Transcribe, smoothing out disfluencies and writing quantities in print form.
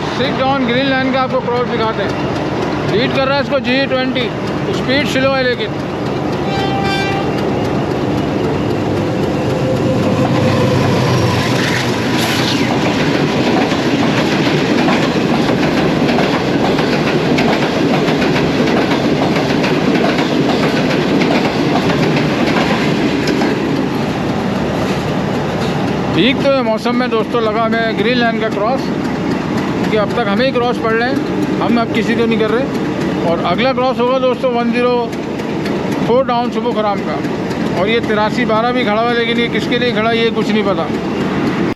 Six on green line का आपको cross दिखाते हैं। लीड कर रहा है इसको G20, स्पीड स्लो है लेकिन। ठीक तो मौसम में दोस्तों लगा हमें ग्रीन लाइन का क्रॉस, क्योंकि अब तक हमें ही क्रॉस पड़ रहे हैं, हम अब किसी को नहीं कर रहे। और अगला क्रॉस होगा दोस्तों 104 डाउन सुबह खराम का। और ये 8312 भी खड़ा हुआ, लेकिन ये किसके लिए खड़ा ये कुछ नहीं पता।